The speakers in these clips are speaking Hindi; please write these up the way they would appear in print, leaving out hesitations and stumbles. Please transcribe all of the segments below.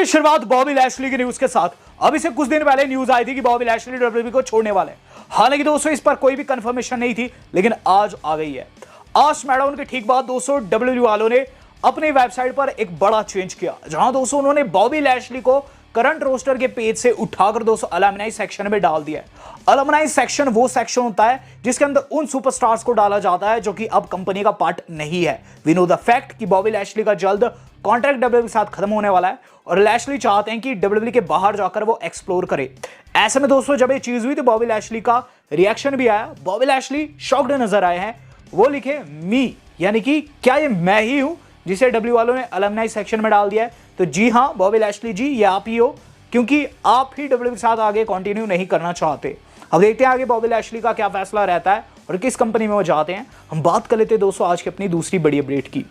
की शुरुआत बॉबी लैशली की न्यूज के साथ। अभी से कुछ दिन पहले न्यूज आई थी कि बॉबी लैशली डब्ल्यूडब्ल्यूई को छोड़ने वाले हैं। हालांकि दोस्तों इस पर कोई भी कंफर्मेशन नहीं थी, लेकिन आज आ गई है। आज स्मैकडाउन के ठीक बाद दोस्तों डब्ल्यूडब्ल्यूई वालों ने अपनी वेबसाइट पर एक बड़ा चेंज किया, जहां दोस्तों उन्होंने बॉबी लैशली को करंट रोस्टर के पेज से उठाकर दोस्तों अलमनाई सेक्शन में डाल दिया है। अलमनाई सेक्शन वो सेक्शन होता है जिसके अंदर उन सुपरस्टार्स को डाला जाता है जो कि अब कंपनी का पार्ट नहीं है। वी नो द फैक्ट कि बॉबी लैशली का जल्द कॉन्ट्रैक्ट डब्ल्यूडब्ल्यूई के साथ खत्म होने वाला है और लैशली चाहते हैं कि डब्ल्यूडब्ल्यूई के बाहर जाकर वो एक्सप्लोर करे। ऐसे में दोस्तों जब ये चीज हुई तो बॉबी लैशली का रिएक्शन भी आया। बॉबी लैशली शॉक्ड नजर आए हैं। वो लिखे मी, यानी कि क्या ये मैं ही हूं जिसे डब्ल्यू वालों ने अलमनाई सेक्शन में डाल दिया है? तो जी हाँ बॉबी लैशली जी, ये आप ही हो, क्योंकि आप ही डब्ल्यू के साथ आगे कंटिन्यू नहीं करना चाहते। अब देखते हैं आगे बॉबी लैशली का क्या फैसला रहता है और किस कंपनी में वो जाते हैं। हम बात कर लेते हैं दोस्तों आज की अपनी दूसरी बड़ी अपडेट की।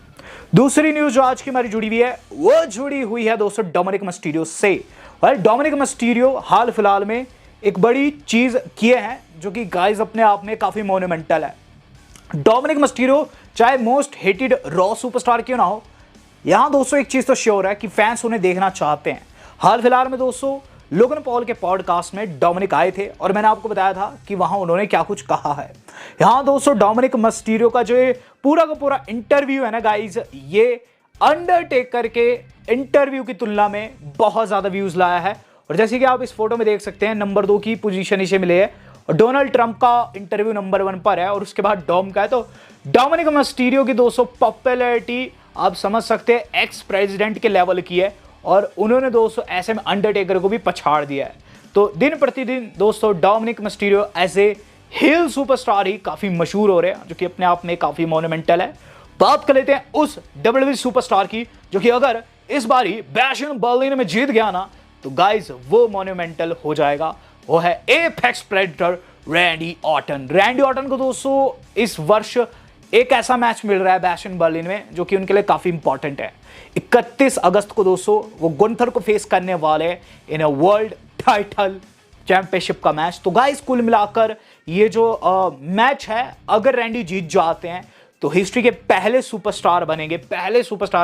दूसरी न्यूज जो आज की हमारी जुड़ी हुई है वो जुड़ी हुई है दोस्तों डोमिनिक मिस्टीरियो से। डोमिनिक मिस्टीरियो हाल फिलहाल में एक बड़ी चीज किए हैं जो कि गाइस अपने आप में काफी मोन्यूमेंटल है। डोमिनिक मिस्टीरियो चाहे मोस्ट हेटेड रॉ सुपरस्टार क्यों ना हो, यहां दोस्तों एक चीज तो श्योर है कि फैंस उन्हें देखना चाहते हैं। हाल फिलहाल में दोस्तों लोगन पॉल के पॉडकास्ट में डोमिनिक आए थे और मैंने आपको बताया था कि वहां उन्होंने क्या कुछ कहा है। यहां दोस्तों डोमिनिक मिस्टीरियो का जो पूरा का पूरा इंटरव्यू है ना गाइज, ये अंडरटेकर के इंटरव्यू की तुलना में बहुत ज्यादा व्यूज लाया है। और जैसे कि आप इस फोटो में देख सकते हैं नंबर 2 की पोजीशन इसे मिले है और डोनाल्ड ट्रंप का इंटरव्यू नंबर 1 पर है और उसके बाद डॉम का है। तो डोमिनिक मिस्टीरियो की दोस्तों पॉपुलैरिटी आप समझ सकते हैं एक्स प्रेसिडेंट के लेवल की है और उन्होंने दोस्तों ऐसे में अंडरटेकर को भी पछाड़ दिया है। तो दिन प्रतिदिन दोस्तों Dominic Mysterio as a heel superstar ही काफी मशहूर हो रहे हैं, जो कि अपने आप में काफी मोन्यूमेंटल है। बात कर लेते हैं उस डब्ल्यूडब्ल्यूई सुपरस्टार की जो कि अगर इस बारी बैश इन बर्लिन में जीत गया ना तो गाइस वो मोन्यूमेंटल हो जाएगा। वो है apex predator Randy Orton. Randy Orton को दोस्तों इस वर्ष एक ऐसा मैच मिल रहा है बैश इन बर्लिन में जो कि उनके लिए काफी इंपॉर्टेंट है। 31 अगस्त को दोस्तों वो गुंथर को फेस करने वाले इन अ वर्ल्ड टाइटल चैंपियनशिप का मैच। तो गाइस कुल मिलाकर ये जो मैच है अगर रैंडी जीत जाते हैं तो हिस्ट्री के पहले सुपरस्टार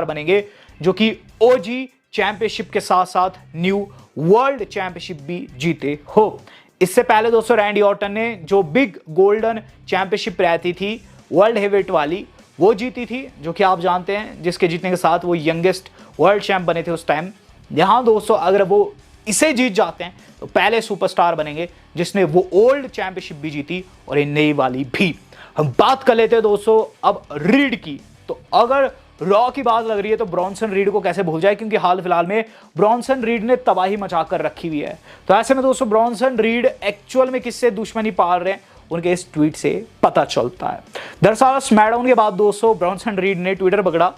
बनेंगे जो कि ओजी चैंपियनशिप के साथ साथ न्यू वर्ल्ड चैंपियनशिप भी जीते हो। इससे पहले दोस्तों रैंडी ऑर्टन ने जो बिग गोल्डन चैंपियनशिप रहती थी वर्ल्ड हेवीवेट वाली वो जीती थी, जो कि आप जानते हैं जिसके जीतने के साथ वो यंगेस्ट वर्ल्ड चैंप बने थे उस टाइम। यहां दोस्तों अगर वो इसे जीत जाते हैं तो पहले सुपरस्टार बनेंगे जिसने वो ओल्ड चैंपियनशिप भी जीती और ये नई वाली भी। हम बात कर लेते हैं दोस्तों अब रीड की। तो अगर रॉ की बात लग रही है तो ब्रॉन्सन रीड को कैसे भूल जाए, क्योंकि हाल फिलहाल में ब्रॉन्सन रीड ने तबाही मचाकर रखी हुई है। तो ऐसे में दोस्तों ब्रॉन्सन रीड एक्चुअल में किससे दुश्मनी पाल रहे हैं उनके इस ट्वीट से पता चलता है। दरअसल स्मैकडाउन के बाद दोस्तों ब्रॉन्सन रीड ने ट्विटर पकड़ा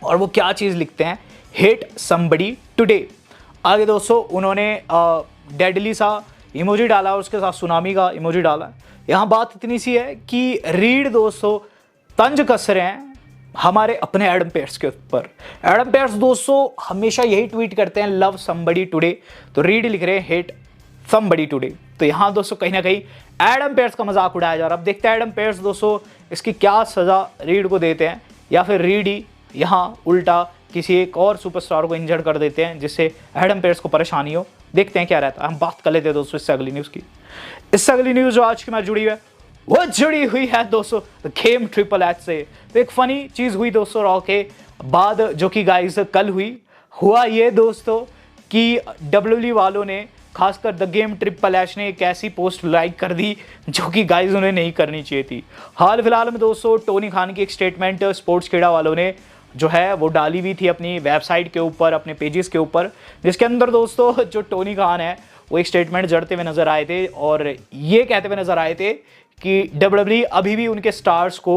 और वो क्या चीज लिखते हैं, हेट समबडी टुडे। आगे दोस्तों उन्होंने डेडली सा इमोजी डाला और उसके साथ सुनामी का इमोजी डाला। यहां बात इतनी सी है कि रीड दोस्तों तंज कस रहे हैं हमारे अपने एडम पेयर्स के ऊपर। एडम पेयर्स दोस्तों हमेशा यही ट्वीट करते हैं लव समबडी टुडे, तो रीड लिख रहे हैं हेट समबडी टुडे। तो यहां दोस्तों कहीं ना कहीं एडम पेयर्स का मजाक उड़ाया जा रहा है। अब देखते हैं एडम पेयर्स दोस्तों इसकी क्या सजा रीड को देते हैं, या फिर रीड ही यहां उल्टा किसी एक और सुपरस्टार को इंजर्ड कर देते हैं जिससे एडम पेयर्स को परेशानी हो। देखते हैं क्या रहता है। हम बात कर लेते हैं दोस्तों इससे अगली न्यूज़ की। इससे अगली न्यूज़ जो आज की मैच जुड़ी हुई है वो जुड़ी हुई है दोस्तों द गेम ट्रिपल एच से। तो एक फनी चीज़ हुई दोस्तों रॉ के बाद जो कि गाइस कल हुआ ये दोस्तों कि डब्ल्यूडब्ल्यूई वालों ने खासकर द गेम ट्रिपल एच ने एक ऐसी पोस्ट लाइक कर दी जो कि गाइस उन्हें नहीं करनी चाहिए थी। हाल फिलहाल में दोस्तों टोनी खान की एक स्टेटमेंट स्पोर्ट्स खेड़ा वालों ने जो है वो डाली हुई थी अपनी वेबसाइट के ऊपर, अपने पेजेस के ऊपर, जिसके अंदर दोस्तों जो टोनी खान है वो एक स्टेटमेंट जड़ते हुए नजर आए थे और ये कहते हुए नजर आए थे कि डब्ल्यूडब्ल्यूई अभी भी उनके स्टार्स को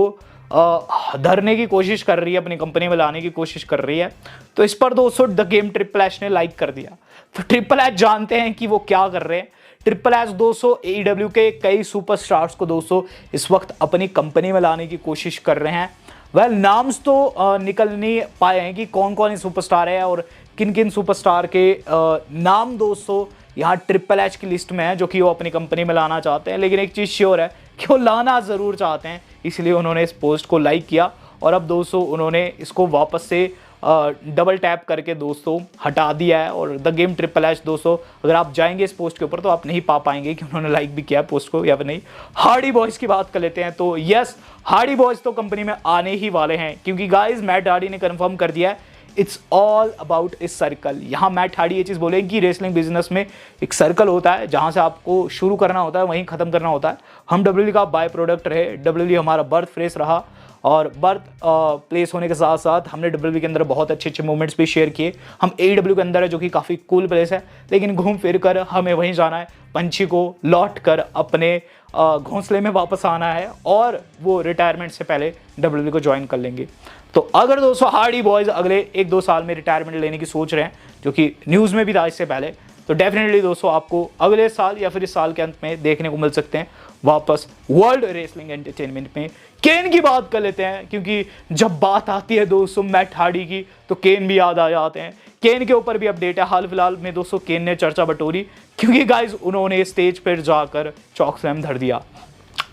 धरने की कोशिश कर रही है, अपनी कंपनी में लाने की कोशिश कर रही है। तो इस पर दोस्तों द गेम ट्रिपल एच ने लाइक कर दिया। तो ट्रिपल एच जानते हैं कि वो क्या कर रहे हैं। ट्रिपल एच दोस्तों AEW के कई सुपरस्टार्स को दोस्तों इस वक्त अपनी कंपनी में लाने की कोशिश कर रहे हैं। वेल नाम्स तो निकल नहीं पाए हैं कि कौन कौन सुपरस्टार है और किन किन सुपरस्टार के नाम दोस्तों यहाँ ट्रिपल एच की लिस्ट में है जो कि वो अपनी कंपनी में लाना चाहते हैं। लेकिन एक चीज़ श्योर है कि वो लाना ज़रूर चाहते हैं, इसलिए उन्होंने इस पोस्ट को लाइक किया और अब दोस्तों उन्होंने इसको वापस से डबल टैप करके दोस्तों हटा दिया है। और द गेम ट्रिपल एच दोस्तों, अगर आप जाएंगे इस पोस्ट के ऊपर तो आप नहीं पा पाएंगे कि उन्होंने लाइक भी किया पोस्ट को या फिर नहीं। हार्डी बॉयज की बात कर लेते हैं तो यस, हार्डी बॉयज तो कंपनी में आने ही वाले हैं, क्योंकि गाइज मैट हार्डी ने कंफर्म कर दिया है it's all about a circle. यहाँ मैट हार्डी ये चीज़ बोले कि रेसलिंग बिजनेस में एक सर्कल होता है जहाँ से आपको शुरू करना होता है वहीं ख़त्म करना होता है। हम डब्ल्यूडब्ल्यूई का बाय प्रोडक्ट रहे, डब्ल्यूडब्ल्यूई हमारा बर्थ प्लेस रहा, और बर्थ प्लेस होने के साथ साथ हमने डब्ल्यूडब्ल्यूई के अंदर बहुत अच्छे अच्छे मोमेंट्स भी शेयर किए। हम AEW के अंदर है जो कि काफ़ी कूल प्लेस है, लेकिन घूम फिर कर हमें वहीं जाना है, पंछी को लौट कर अपने घोंसले में वापस आना है और वो रिटायरमेंट से पहले डब्ल्यूडब्ल्यूई को ज्वाइन कर लेंगे। तो अगर दोस्तों हार्डी बॉयज अगले 1-2 साल में रिटायरमेंट लेने की सोच रहे हैं, जो कि न्यूज़ में भी था इससे पहले, तो डेफिनेटली दोस्तों आपको अगले साल या फिर इस साल के अंत में देखने को मिल सकते हैं वापस वर्ल्ड रेसलिंग एंटरटेनमेंट में। केन की बात कर लेते हैं, क्योंकि जब बात आती है दोस्तों मैट हार्डी की तो केन भी याद आ जाते हैं। केन के ऊपर भी अपडेट है, हाल फिलहाल में दोस्तों केन ने चर्चा बटोरी, क्योंकि गाइज उन्होंने स्टेज पर जाकर चॉक स्लैम धर दिया।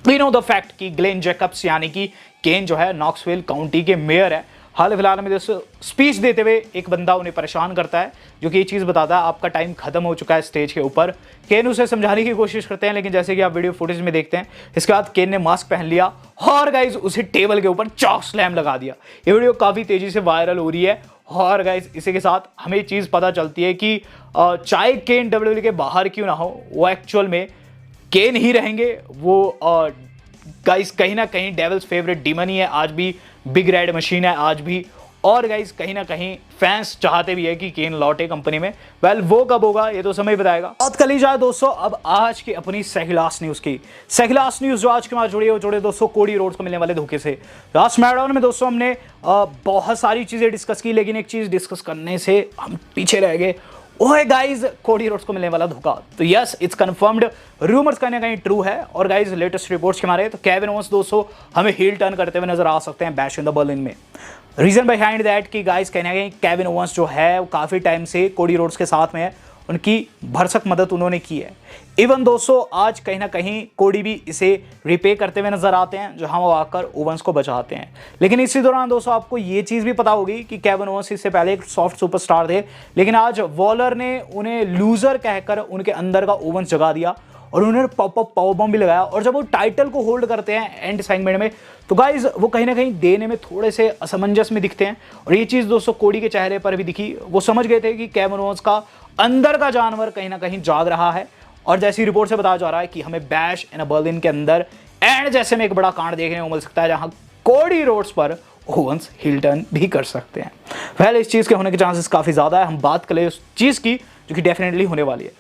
वी नो द फैक्ट कि ग्लेन जैकब्स यानी कि केन जो है नॉक्सविल काउंटी के मेयर है। हाल फिलहाल में दोस्तों स्पीच देते हुए एक बंदा उन्हें परेशान करता है, जो कि ये चीज़ बताता है आपका टाइम खत्म हो चुका है स्टेज के ऊपर। केन उसे समझाने की कोशिश करते हैं, लेकिन जैसे कि आप वीडियो फुटेज में देखते हैं, इसके बाद केन ने मास्क पहन लिया और गाइज उसे टेबल के ऊपर चॉक स्लैम लगा दिया। ये वीडियो काफ़ी तेज़ी से वायरल हो रही है और गाइज इसी के साथ हमें चीज़ पता चलती है कि चाहे केन डब्ल्यूडब्ल्यूई के बाहर क्यों ना हो, वो एक्चुअल में केन ही रहेंगे। वो गाइस कहीं ना कहीं डेविल्स फेवरेट डीमन ही है, आज भी बिग रेड मशीन है आज भी, और गाइस कहीं ना कहीं फैंस चाहते भी है कि केन लौटे कंपनी में। वेल वो कब होगा ये तो समय बताएगा। बात कर ली जाए दोस्तों अब आज की अपनी सही न्यूज़ की। सही न्यूज़ जो आज के बाद जुड़ी है वो जुड़े दोस्तों कोडी रोड्स को मिलने वाले धोखे से। लास्ट स्मैकडाउन में दोस्तों हमने बहुत सारी चीज़ें डिस्कस की, लेकिन एक चीज़ डिस्कस करने से हम पीछे रह गए। ओए गाइज कोडी रोड्स को मिलने वाला धोखा। तो यस इट्स कंफर्म्ड, रूमर्स कहीं ना कहीं ट्रू है। और गाइज लेटेस्ट रिपोर्ट्स के मारे तो केविन ओवेंस दोस्तों हमें हील टर्न करते हुए नजर आ सकते हैं बैश इन द बर्लिन में। रीजन बिहाइंड दैट कि गाइज कहीं ना कहीं केविन ओवेंस जो है वो काफ़ी टाइम से कोडी रोड्स के साथ में है, उनकी भरसक मदद उन्होंने की है। इवन दोस्तों आज कहीं ना कहीं कोडी भी इसे रिपे करते हुए नजर आते हैं, जहां वो आकर ओवेंस को बचाते हैं। लेकिन इसी दौरान दोस्तों आपको ये चीज़ भी पता होगी कि केविन ओवेंस इससे पहले एक सॉफ्ट सुपरस्टार थे, लेकिन आज वॉलर ने उन्हें लूजर कहकर उनके अंदर का ओवेंस जगा दिया और उन्होंने पॉपअप पावर बम भी लगाया। और जब वो टाइटल को होल्ड करते हैं एंड सेगमेंट में, तो गाइज वो कहीं ना कहीं देने में थोड़े से असमंजस में दिखते हैं। और ये चीज़ दोस्तों कोडी के चेहरे पर भी दिखी, वो समझ गए थे कि केविन ओवेंस का अंदर का जानवर कहीं ना कहीं जाग रहा है। और जैसी रिपोर्ट से बताया जा रहा है कि हमें बैश इन बर्लिन के अंदर एंड जैसे में एक बड़ा कांड देखने को मिल सकता है, जहां कोडी रोड्स पर ओवेंस हील टर्न भी कर सकते हैं। वेल इस चीज़ के होने के चांसेस काफ़ी ज़्यादा है। हम बात करें उस चीज़ की जो कि डेफिनेटली होने वाली है।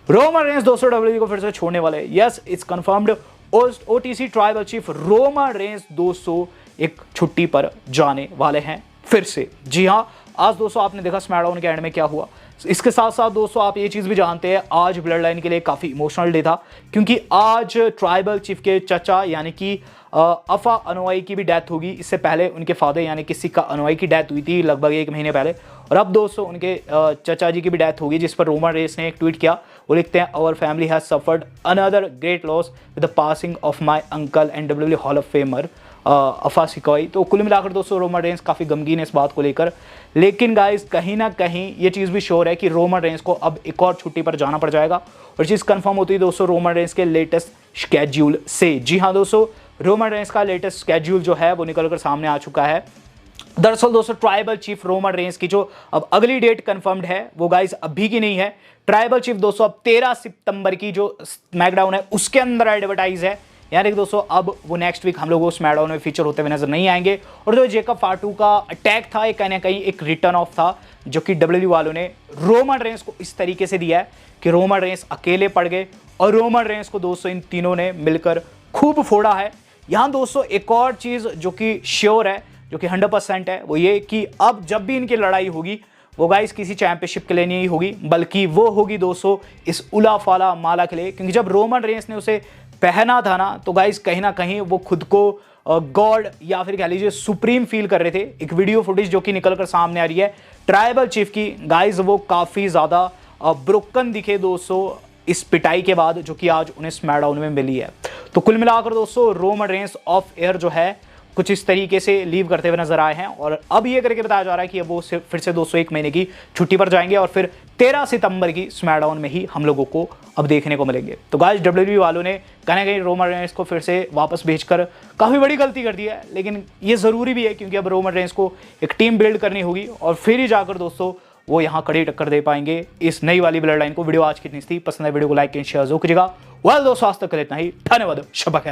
रोमन रेंस दोस्तों डब्ल्यूडब्ल्यूई को फिर से छोड़ने वाले हैं। Yes it's confirmed, OTC tribal chief Roman Reigns दोस्तों एक छुट्टी पर जाने वाले हैं फिर से। जी हाँ, आज दोस्तों आपने देखा स्मैकडाउन के एंड में क्या हुआ। इसके साथ साथ दोस्तों आप ये चीज़ भी जानते हैं आज ब्लड लाइन के लिए काफ़ी इमोशनल डे था, क्योंकि आज ट्राइबल चीफ के चचा यानी कि अफा अनोई की भी डेथ होगी। इससे पहले उनके फादर यानी कि सिक्का अनोई की डेथ हुई थी लगभग 1 महीने पहले, और अब दोस्तों उनके चचा जी की भी डेथ होगी, जिस पर रोमन रेंस ने एक ट्वीट किया। वो लिखते हैं our family has suffered another great loss with the passing of my uncle and WWE hall of famer Afa सिकोई। तो कुल मिलाकर दोस्तों रोमन रेंस काफ़ी गमगीन है इस बात को लेकर। लेकिन गाइस कहीं ना कहीं ये चीज़ भी श्योर है कि रोमन रेंस को अब एक और छुट्टी पर जाना पड़ जाएगा, और चीज़ कंफर्म होती है दोस्तों रोमन रेंस के लेटेस्ट स्केड्यूल से। जी हाँ दोस्तों, रोमन रेंस का लेटेस्ट स्केड्यूल जो है वो निकल कर सामने आ चुका है। दरअसल दोस्तों ट्राइबल चीफ रोमन रेंस की जो अब अगली डेट कंफर्म्ड है वो गाइस अभी की नहीं है। ट्राइबल चीफ दोस्तों अब 13 सितंबर की जो स्मैकडाउन है उसके अंदर एडवर्टाइज है, यानी कि दोस्तों अब वो नेक्स्ट वीक हम लोग वो स्मैकडाउन में फीचर होते हुए नजर नहीं आएंगे। और जो जेकब फाटू का अटैक था, ये कहीं ना कहीं एक रिटर्न ऑफ था जो कि डब्ल्यूडब्ल्यूई वालों ने रोमन रेंस को इस तरीके से दिया है कि रोमन रेंस अकेले पड़ गए और रोमन रेंस को दोस्तों इन तीनों ने मिलकर खूब फोड़ा है। यहाँ दोस्तों एक और चीज़ जो कि श्योर है, जो कि 100% है, वो ये कि अब जब भी इनकी लड़ाई होगी वो गाइस किसी चैंपियनशिप के लिए नहीं होगी, बल्कि वो होगी दोस्तों इस उला फाला माला के लिए। क्योंकि जब रोमन रेंस ने उसे पहना था ना, तो गाइस कहीं ना कहीं वो खुद को गॉड या फिर कह लीजिए सुप्रीम फील कर रहे थे। एक वीडियो फुटेज जो कि निकल कर सामने आ रही है ट्राइबल चीफ की, गाइस वो काफ़ी ज़्यादा ब्रोकन दिखे दोस्तों इस पिटाई के बाद जो कि आज उन्हें स्मैकडाउन में मिली है। तो कुल मिलाकर दोस्तों रोमन रेंस ऑफ एयर जो है कुछ इस तरीके से लीव करते हुए नजर आए हैं और अब ये करके बताया जा रहा है कि अब वो फिर से 201 महीने की छुट्टी पर जाएंगे और फिर 13 सितंबर की स्मैकडाउन में ही हम लोगों को अब देखने को मिलेंगे। तो गाइस डब्ल्यूडब्ल्यूई वालों ने कहीं ना कहीं रोमन रेंस को फिर से वापस भेजकर काफ़ी बड़ी गलती कर दी है, लेकिन ये ज़रूरी भी है क्योंकि अब रोमन रेंस को एक टीम बिल्ड करनी होगी और फिर ही जाकर दोस्तों वो यहाँ कड़ी टक्कर दे पाएंगे इस नई वाली ब्लड लाइन को। वीडियो आज कितनी थी पसंद है वीडियो को लाइक एंड शेयर जरूर कीजिएगा। वेल दोस्तों आज तक के लिए इतना ही, धन्यवाद, शब्बा खैर।